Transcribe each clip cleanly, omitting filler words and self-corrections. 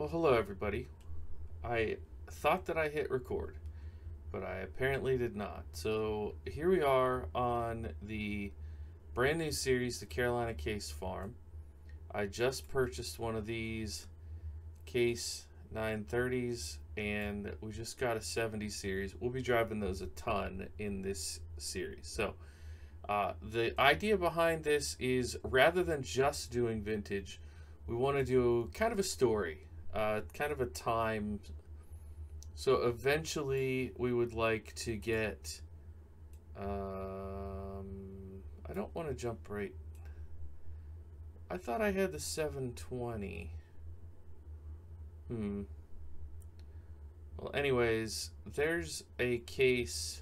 Well, hello everybody. I thought that I hit record, but I apparently did not. So here we are on the brand new series, the Carolina Case Farm. I just purchased one of these Case 930s, and we just got a 70 series. We'll be driving those a ton in this series. So the idea behind this is rather than just doing vintage, we want to do kind of a story, kind of a time. So eventually, we would like to get. I don't want to jump right. I thought I had the 720. Well, anyways, there's a case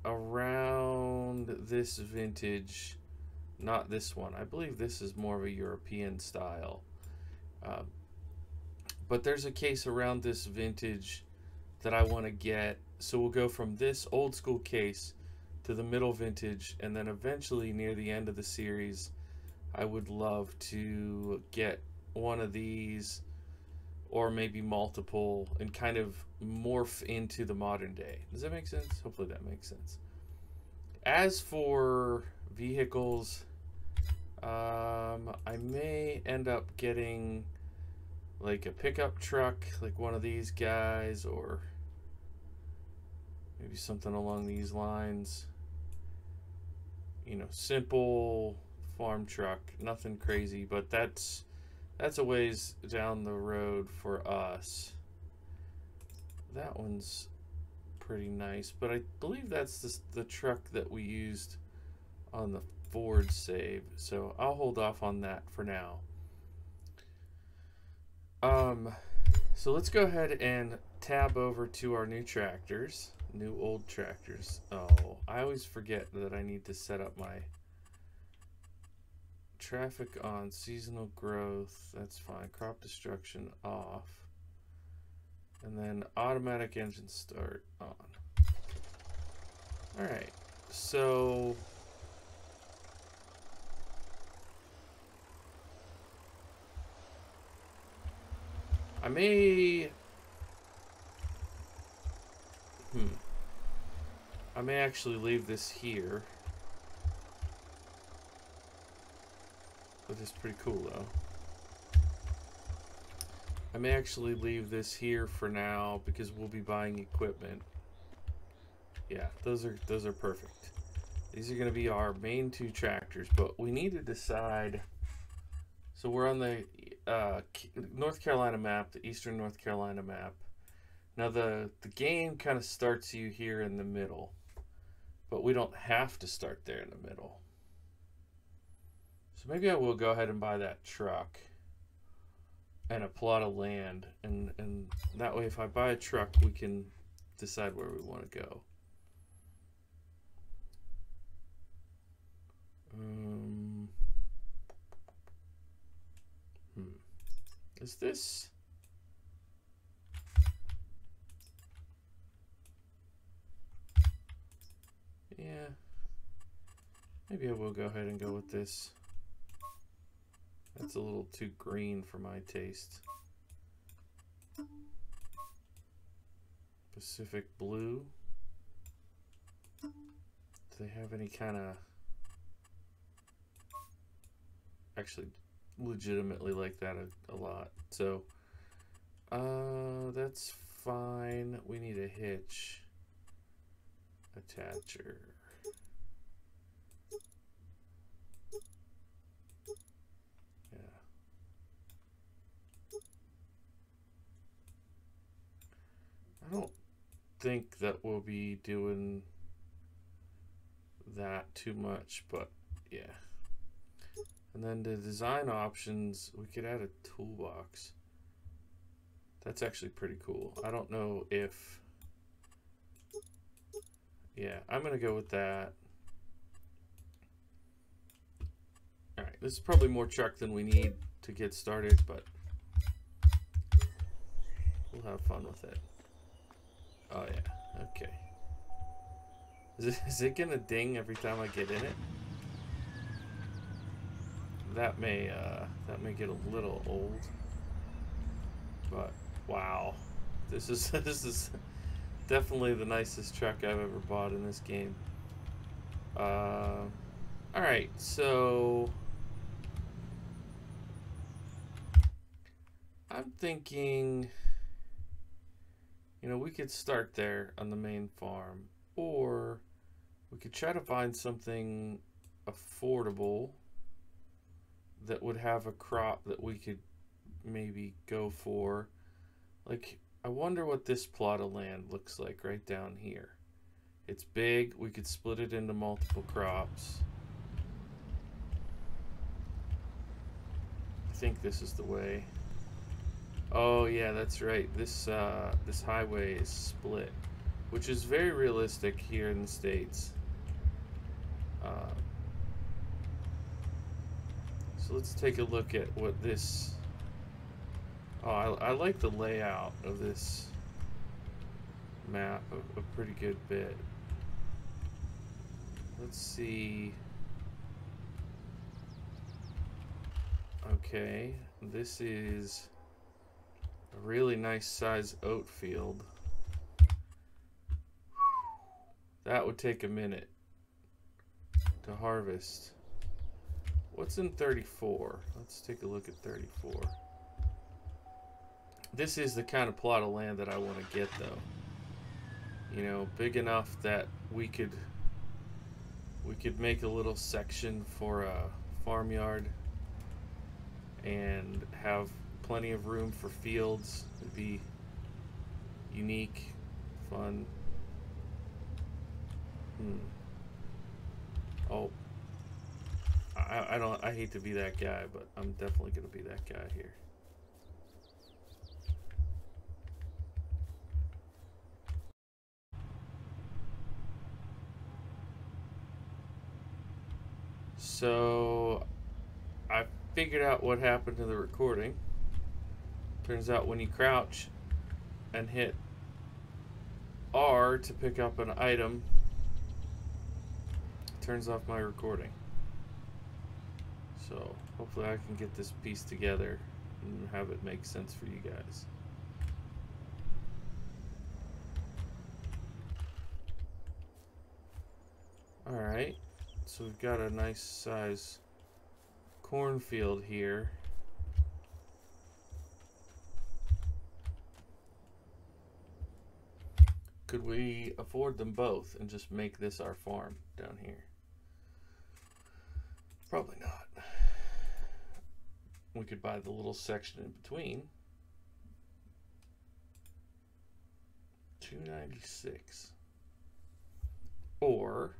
around this vintage. Not this one. I believe this is more of a European style. But there's a case around this vintage that I want to get. So we'll go from this old school case to the middle vintage, and then eventually near the end of the series, I would love to get one of these or maybe multiple and kind of morph into the modern day. Does that make sense? Hopefully that makes sense. As for vehicles, I may end up getting like a pickup truck, like one of these guys, or maybe something along these lines. You know, simple farm truck, nothing crazy, but that's a ways down the road for us. That one's pretty nice, but I believe that's the truck that we used on the Ford save, so I'll hold off on that for now. So let's go ahead and tab over to our new tractors, new old tractors. Oh, I always forget that I need to set up my traffic on, seasonal growth, that's fine, crop destruction off, and then automatic engine start on. Alright, so I may actually leave this here, but it's pretty cool though. I may actually leave this here for now because we'll be buying equipment. Yeah, those are perfect. These are going to be our main two tractors, but we need to decide. So we're on the North Carolina map, the Eastern North Carolina map. Now the game kind of starts you here in the middle, but we don't have to start there in the middle. So maybe I will go ahead and buy that truck and a plot of land, and that way if I buy a truck, we can decide where we want to go. Is this? Yeah. Maybe I will go ahead and go with this. That's a little too green for my taste. Pacific blue. Do they have any kind of... Actually, legitimately like that a lot. So, that's fine. We need a hitch. Attacher. Yeah. I don't think that we'll be doing that too much, but yeah. And then the design options, we could add a toolbox. That's actually pretty cool. I don't know if... Yeah, I'm going to go with that. Alright, this is probably more truck than we need to get started, but we'll have fun with it. Oh yeah, okay. Is it going to ding every time I get in it? that may get a little old. But wow, this is this is definitely the nicest truck I've ever bought in this game. All right, so I'm thinking, you know, we could start there on the main farm, or we could try to find something affordable that would have a crop that we could maybe go for. Like, I wonder what this plot of land looks like right down here. It's big. We could split it into multiple crops. I think this is the way. Oh yeah, that's right. This highway is split, which is very realistic here in the States. So let's take a look at what this. Oh, I like the layout of this map a pretty good bit. Let's see. Okay, this is a really nice size oat field. That would take a minute to harvest. What's in 34? Let's take a look at 34. This is the kind of plot of land that I want to get, though. You know, big enough that we could make a little section for a farmyard and have plenty of room for fields. It'd be unique, fun. Oh, I hate to be that guy, but I'm definitely gonna be that guy here. So I figured out what happened to the recording. Turns out when you crouch and hit R to pick up an item, it turns off my recording. So hopefully I can get this piece together and have it make sense for you guys. Alright, so we've got a nice size cornfield here. Could we afford them both and just make this our farm down here? Probably not. We could buy the little section in between. $296. Or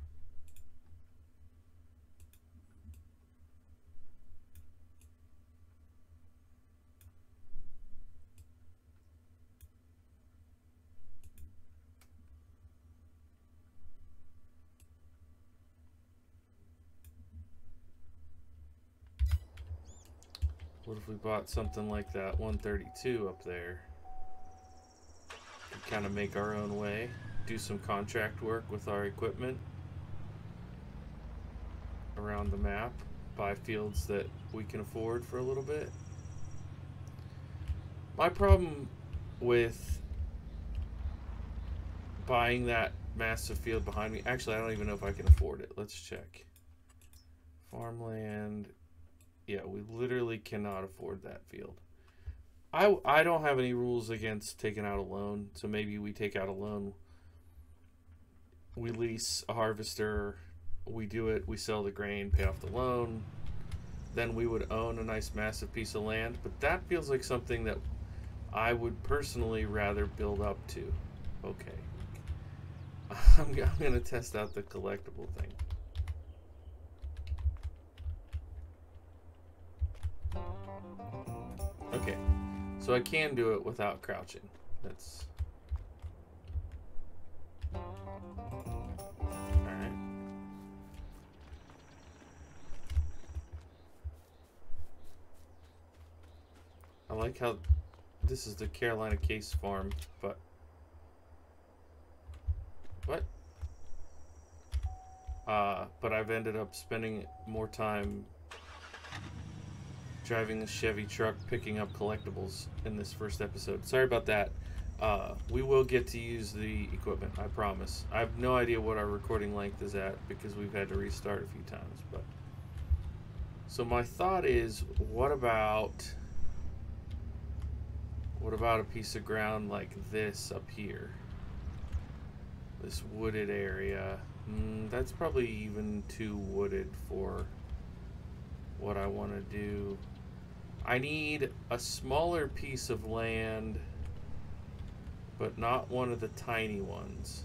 what if we bought something like that 132 up there? Could kind of make our own way, do some contract work with our equipment around the map, buy fields that we can afford for a little bit. My problem with buying that massive field behind me, actually I don't even know if I can afford it. Let's check. Farmland. Yeah, we literally cannot afford that field. I don't have any rules against taking out a loan, so maybe we take out a loan. We lease a harvester, we do it, we sell the grain, pay off the loan, then we would own a nice massive piece of land. But that feels like something that I would personally rather build up to. Okay. I'm going to test out the collectible thing. Okay, so I can do it without crouching. That's alright. I like how this is the Carolina Case farm, but what? But I've ended up spending more time driving the Chevy truck, picking up collectibles in this first episode. Sorry about that. We will get to use the equipment, I promise. I have no idea what our recording length is at because we've had to restart a few times. But so my thought is, what about a piece of ground like this up here? This wooded area. That's probably even too wooded for what I want to do. I need a smaller piece of land, but not one of the tiny ones,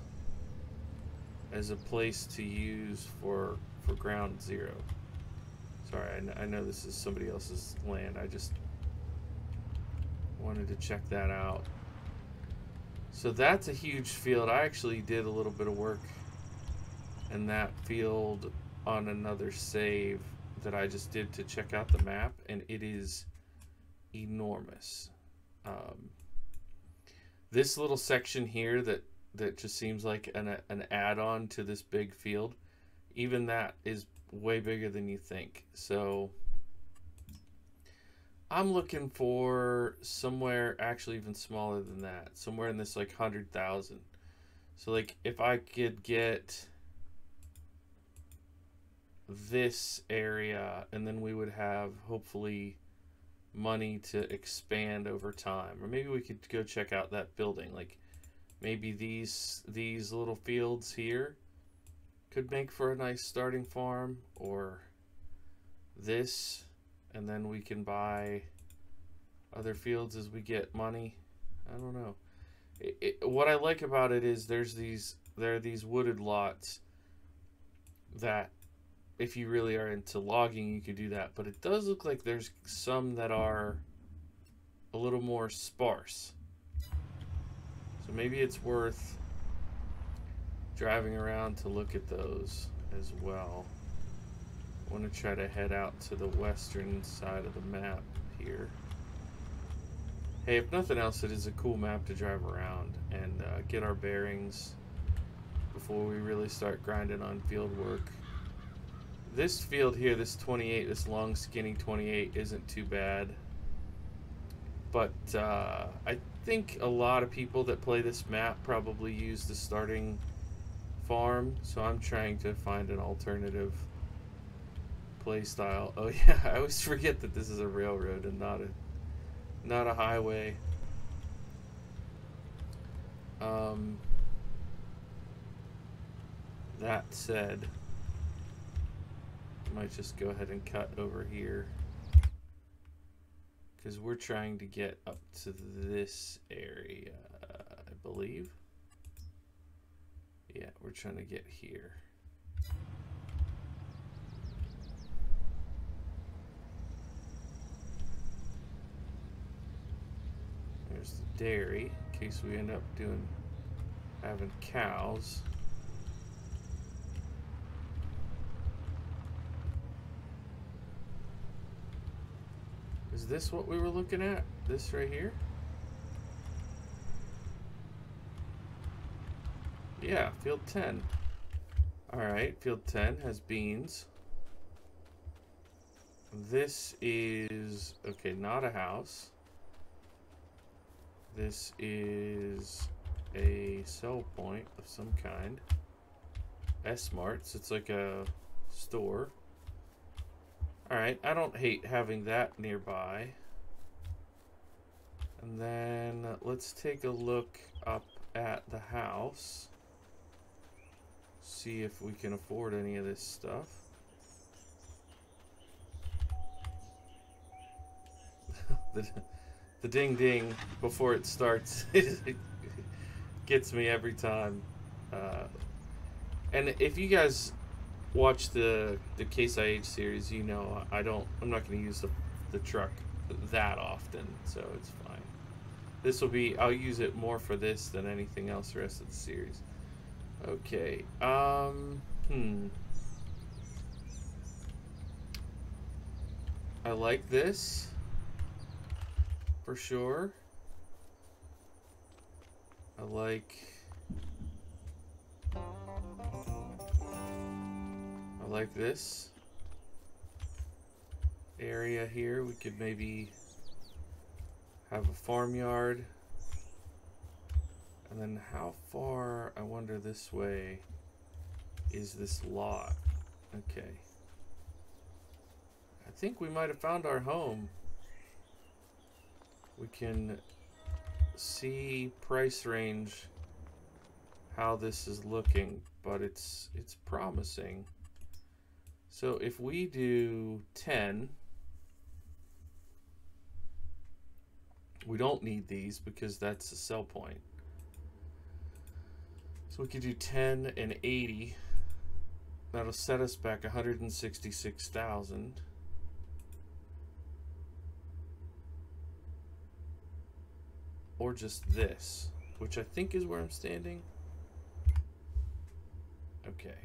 as a place to use for ground zero. Sorry, I know this is somebody else's land. I just wanted to check that out. So that's a huge field. I actually did a little bit of work in that field on another save that I just did to check out the map, and it is enormous. This little section here that just seems like an add-on to this big field, even that is way bigger than you think. So I'm looking for somewhere actually even smaller than that, somewhere in this like 100,000. So like if I could get this area, and then we would have hopefully money to expand over time. Or maybe we could go check out that building. Like maybe these little fields here could make for a nice starting farm, or this, and then we can buy other fields as we get money. I don't know. What I like about it is there are these wooded lots that if you really are into logging, you could do that. But it does look like there's some that are a little more sparse. So maybe it's worth driving around to look at those as well. I want to try to head out to the western side of the map here. Hey, if nothing else, it is a cool map to drive around and get our bearings before we really start grinding on field work. This field here, this 28, this long skinny 28 isn't too bad. But I think a lot of people that play this map probably use the starting farm. So I'm trying to find an alternative play style. Oh yeah, I always forget that this is a railroad and not a highway. That said, I might just go ahead and cut over here because we're trying to get up to this area, I believe. Yeah, we're trying to get here. There's the dairy in case we end up having cows. Is this what we were looking at? This right here? Yeah, field 10. Alright, field 10 has beans. This is, okay, not a house. This is a sell point of some kind. S-Marts, it's like a store. Alright, I don't hate having that nearby. And then let's take a look up at the house. See if we can afford any of this stuff. The ding ding before it starts it gets me every time. And if you guys watch the Case IH series, you know I'm not going to use the truck that often, so it's fine. This will be, I'll use it more for this than anything else the rest of the series. Okay, I like this for sure. I like this. area here. We could maybe have a farmyard. And then how far, I wonder, this way is this lot? Okay. I think we might have found our home. We can see price range, how this is looking, but it's promising. So if we do 10, we don't need these because that's the sell point. So we could do 10 and 80. That'll set us back 166,000. Or just this, which I think is where I'm standing. Okay.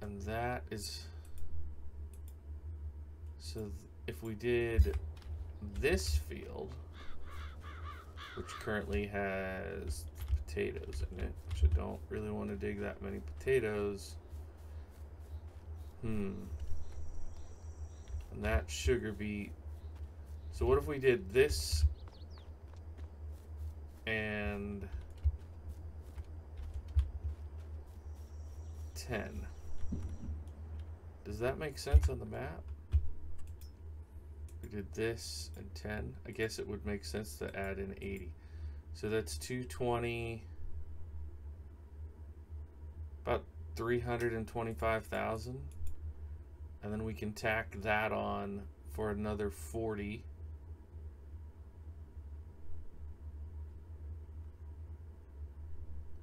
And that is, so if we did this field, which currently has potatoes in it, which I don't really want to dig that many potatoes. And that sugar beet. So what if we did this and 10? Does that make sense on the map? We did this and 10. I guess it would make sense to add in 80. So that's 220, about 325,000. And then we can tack that on for another 40.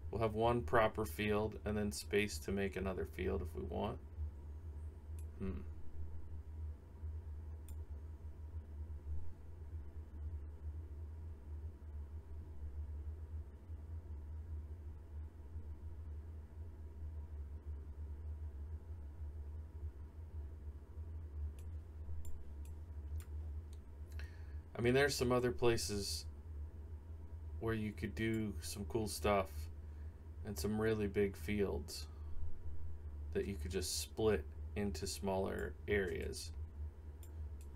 We'll have one proper field and then space to make another field if we want. I mean, there's some other places where you could do some cool stuff and some really big fields that you could just split into smaller areas.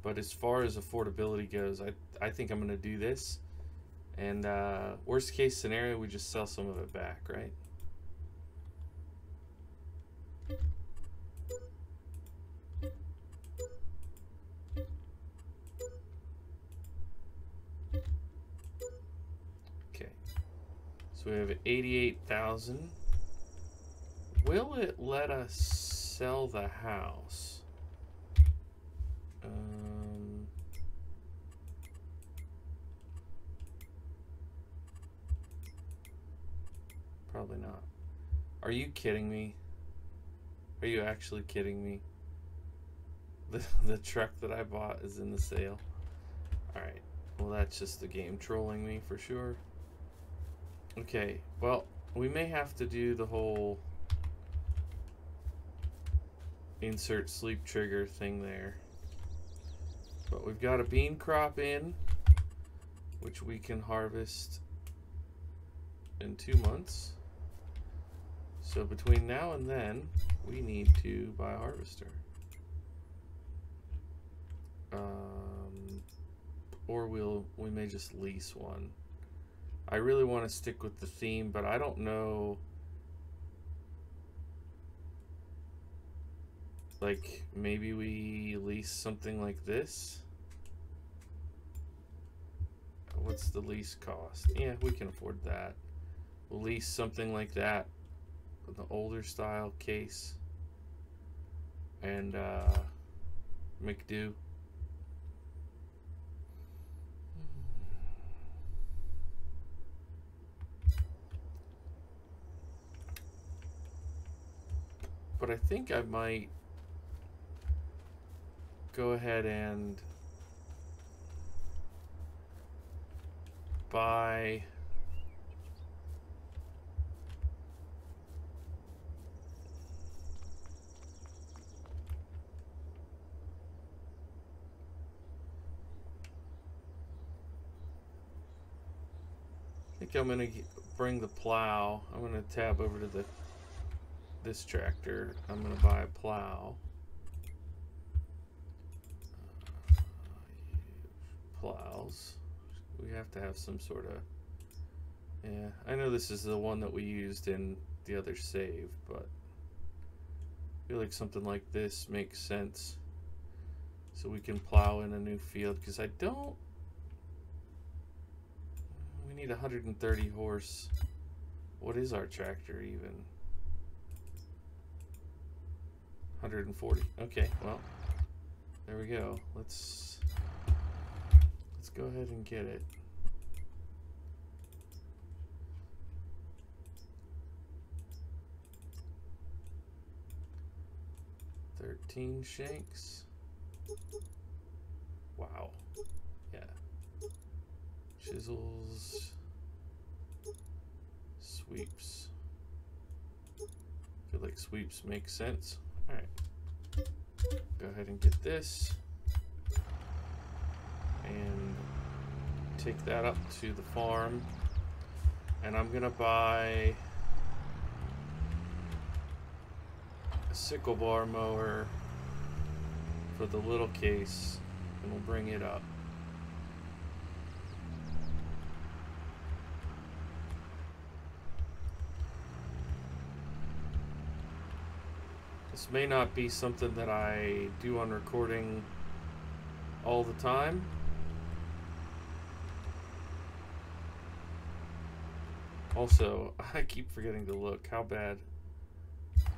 But as far as affordability goes, I think I'm going to do this. And worst case scenario, we just sell some of it back, right? Okay. So we have 88,000. Will it let us sell the house? Probably not. Are you kidding me? Are you actually kidding me? The truck that I bought is in the sale. Alright. Well, that's just the game trolling me for sure. Okay. Well, we may have to do the whole insert sleep trigger thing there. But we've got a bean crop in, which we can harvest in 2 months. So between now and then, we need to buy a harvester. Or we may just lease one. I really want to stick with the theme, but I don't know. Like, maybe we lease something like this. What's the lease cost? Yeah, we can afford that. We'll lease something like that, with an older style case, and make do. But I think I might go ahead and buy I think I'm gonna bring the plow. I'm gonna tab over to this tractor, I'm going to buy a plow. Plows. We have to have some sort of... Yeah, I know this is the one that we used in the other save, but I feel like something like this makes sense. So we can plow in a new field, because I don't... We need 130 horse. What is our tractor even? 140. Okay, well, there we go. Let's go ahead and get it. $13 shanks. Wow. Yeah. Chisels. Sweeps. Feel like sweeps make sense. Alright. Go ahead and get this. And take that up to the farm. And I'm gonna buy a sickle bar mower for the little case, and we'll bring it up. This may not be something that I do on recording all the time. Also, I keep forgetting to look. How bad?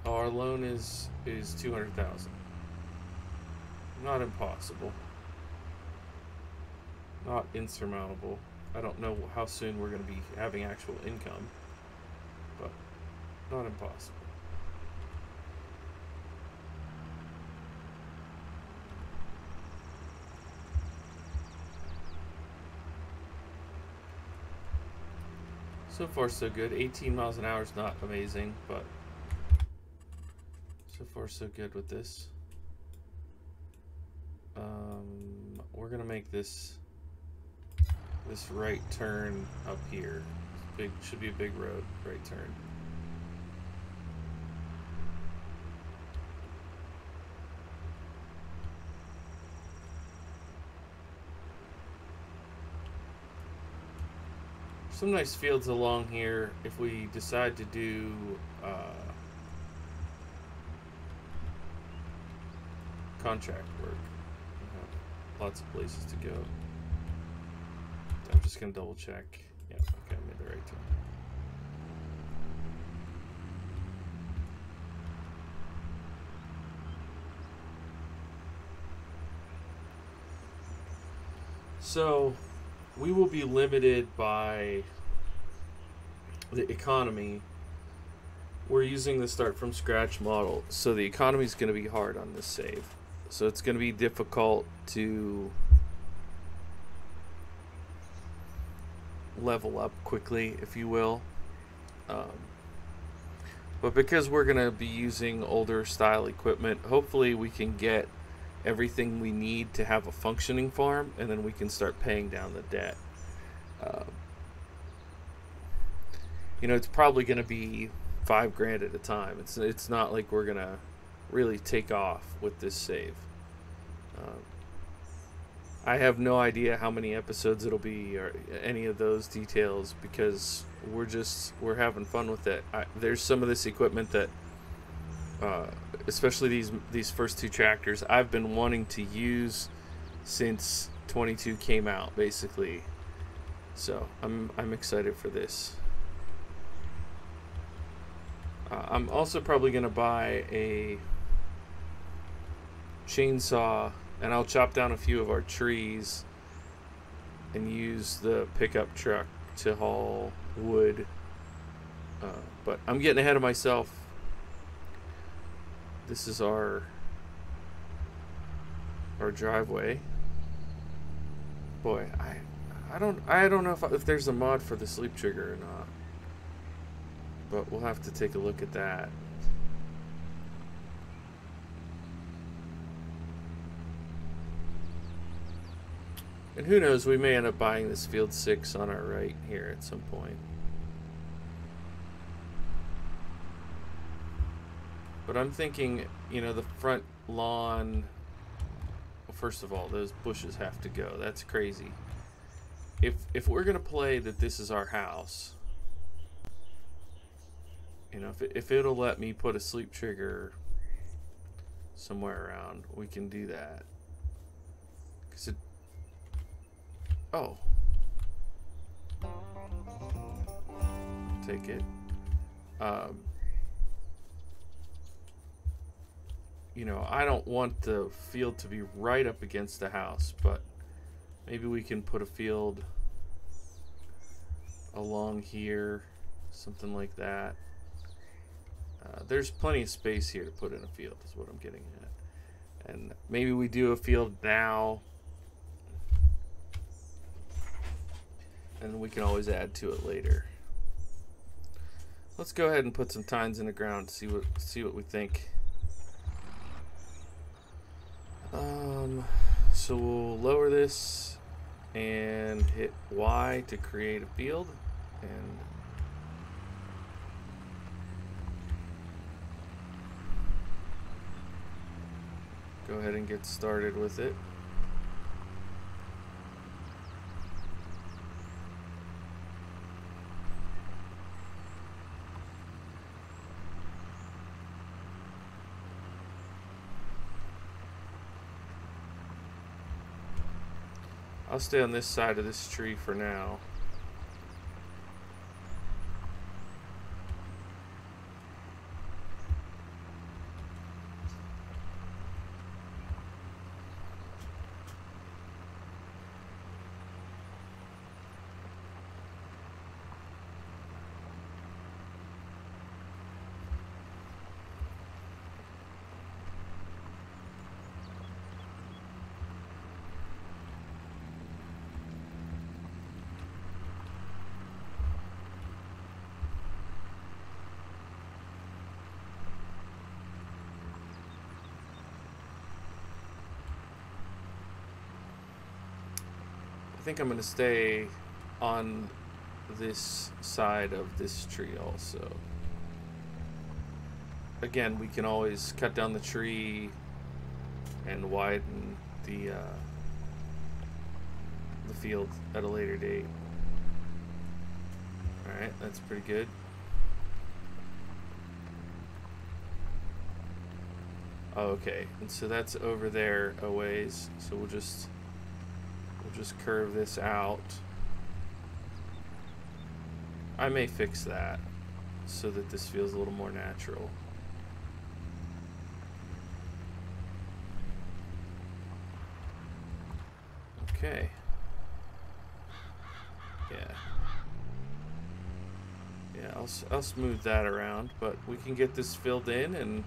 Oh, our loan is 200,000. Not impossible. Not insurmountable. I don't know how soon we're going to be having actual income, but not impossible. So far so good. 18 miles an hour is not amazing, but so far so good with this. We're gonna make this right turn up here. Big, should be a big road, right turn. Some nice fields along here if we decide to do contract work. Lots of places to go. I'm just gonna double check. Yeah, okay, I made the right turn. So we will be limited by the economy. We're using the start from scratch model, so the economy is going to be hard on this save. So it's going to be difficult to level up quickly, if you will. But because we're going to be using older style equipment, hopefully we can get everything we need to have a functioning farm, and then we can start paying down the debt. You know, it's probably going to be $5,000 at a time. It's not like we're going to really take off with this save. I have no idea how many episodes it'll be or any of those details, because we're having fun with it. There's some of this equipment that especially these first two tractors I've been wanting to use since 22 came out, basically. So I'm excited for this. I'm also probably gonna buy a chainsaw, and I'll chop down a few of our trees and use the pickup truck to haul wood. But I'm getting ahead of myself. This is our driveway. Boy, I don't know if there's a mod for the sleep trigger or not, but we'll have to take a look at that. And who knows, we may end up buying this field 6 on our right here at some point. But I'm thinking, you know, the front lawn... Well, first of all, those bushes have to go. That's crazy. If we're going to play that this is our house... You know, if it'll let me put a sleep trigger somewhere around, we can do that. Cause it... Oh. Take it. You know, I don't want the field to be right up against the house, but maybe we can put a field along here, something like that. There's plenty of space here to put in a field, is what I'm getting at. And maybe we do a field now, and we can always add to it later. Let's go ahead and put some tines in the ground, see what we think. So we'll lower this and hit Y to create a field, and go ahead and get started with it. I'll stay on this side of this tree for now. I think I'm going to stay on this side of this tree also. Again, we can always cut down the tree and widen the field at a later date. Alright, that's pretty good. Okay, and so that's over there a ways, so we'll just curve this out. I may fix that so that this feels a little more natural. Okay. Yeah, I'll smooth that around, but we can get this filled in and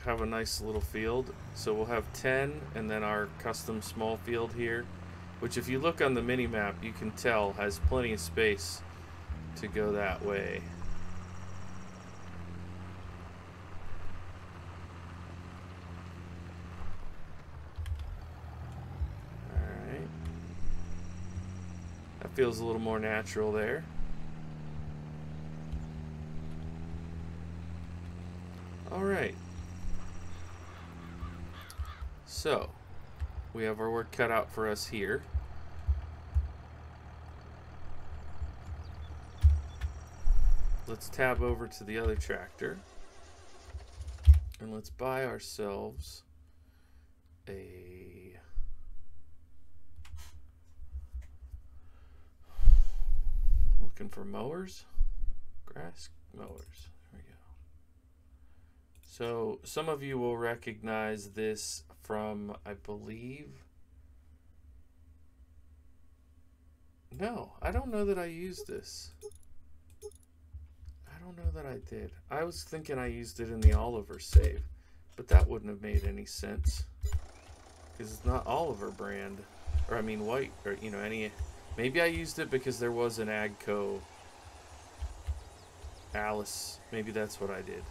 have a nice little field. So we'll have 10 and then our custom small field here, which if you look on the mini map you can tell has plenty of space to go that way. Alright, that feels a little more natural there. Alright, so we have our work cut out for us here. Let's tab over to the other tractor and let's buy ourselves a looking for mowers, grass mowers. There we go. So some of you will recognize this from, I believe. No, I don't know that I used this. I don't know that I did. I was thinking I used it in the Oliver save, but that wouldn't have made any sense because it's not Oliver brand, or I mean white, or you know, any. Maybe I used it because there was an Agco Alice. Maybe that's what I did.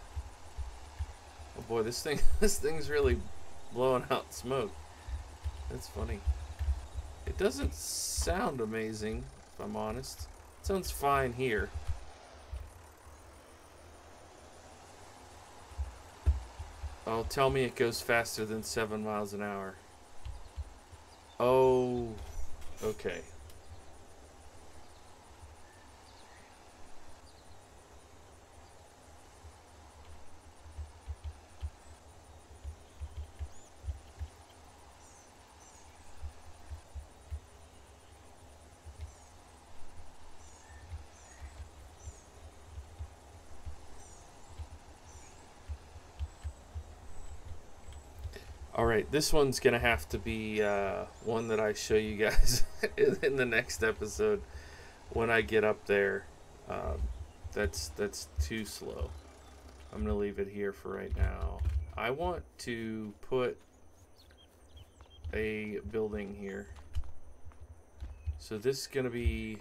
Oh boy, this thing's really blowing out smoke. That's funny. It doesn't sound amazing, if I'm honest. It sounds fine here. Oh, tell me it goes faster than 7 miles an hour. Oh, okay. All right, this one's gonna have to be one that I show you guys in the next episode when I get up there. Um, that's too slow. I'm gonna leave it here for right now. I want to put a building here. So this is gonna be.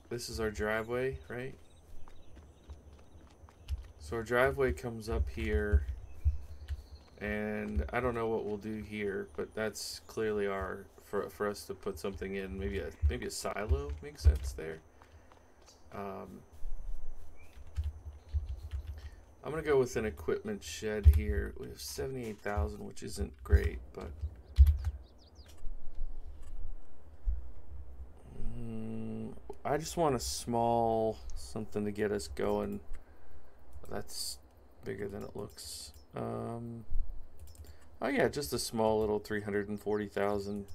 This is our driveway, right? So our driveway comes up here, and I don't know what we'll do here, but that's clearly our for us to put something in. Maybe a silo makes sense there. I'm gonna go with an equipment shed here. We have 78,000, which isn't great, but I just want a small something to get us going. That's bigger than it looks. Oh yeah, just a small little 340,000.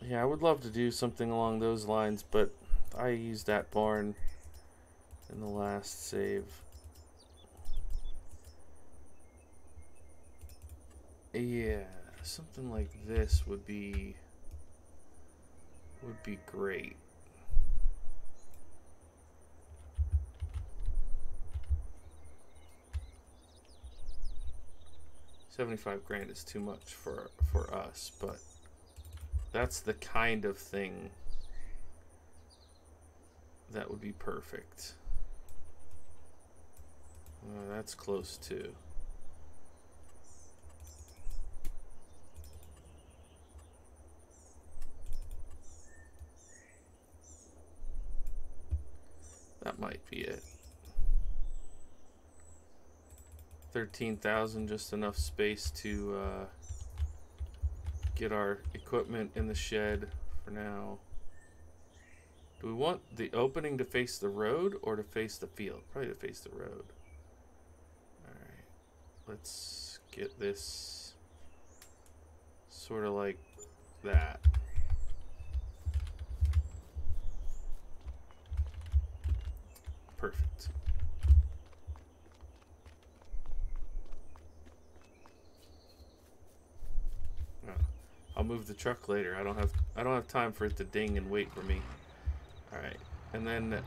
Yeah, I would love to do something along those lines, but I used that barn in the last save. Yeah, something like this would be great. $75,000 is too much for us, but that's the kind of thing that would be perfect. That's close too. That might be it. 13,000, just enough space to get our equipment in the shed for now. Do we want the opening to face the road or to face the field? Probably to face the road. Alright, let's get this sort of like that. Perfect. I'll move the truck later. I don't have time for it to ding and wait for me. All right, and then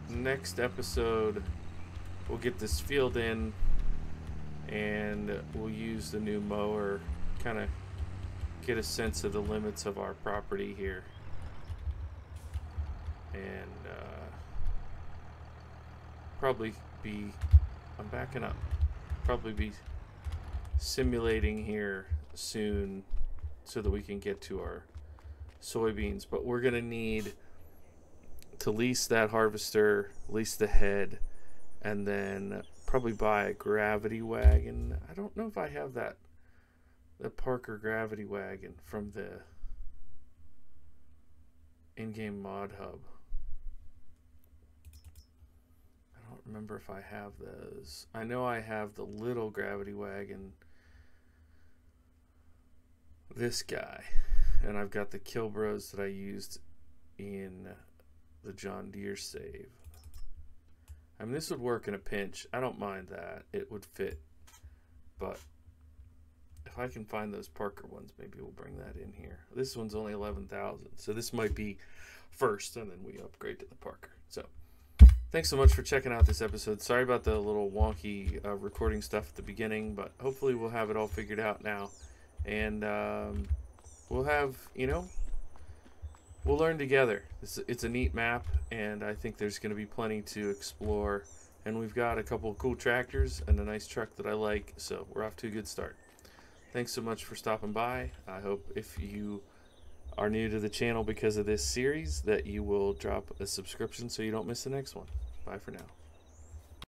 next episode we'll get this field in, and we'll use the new mower, kind of get a sense of the limits of our property here, and probably be. I'm backing up. Probably be simulating here soon, so that we can get to our soybeans. But we're gonna need to lease that harvester, lease the head, and then probably buy a gravity wagon. I don't know if I have the Parker gravity wagon from the in-game mod hub. I don't remember if I have those. I know I have the little gravity wagon, this guy, and I've got the Kilbros that I used in the John Deere save. I mean, this would work in a pinch. I don't mind that. It would fit. But if I can find those Parker ones, maybe we'll bring that in here. This one's only 11,000, so this might be first, and then we upgrade to the Parker. So thanks so much for checking out this episode. Sorry about the little wonky recording stuff at the beginning, but hopefully we'll have it all figured out now. And we'll have, we'll learn together. It's a neat map, and I think there's going to be plenty to explore. And we've got a couple of cool tractors and a nice truck that I like, so we're off to a good start. Thanks so much for stopping by. I hope if you are new to the channel because of this series, that you will drop a subscription so you don't miss the next one. Bye for now.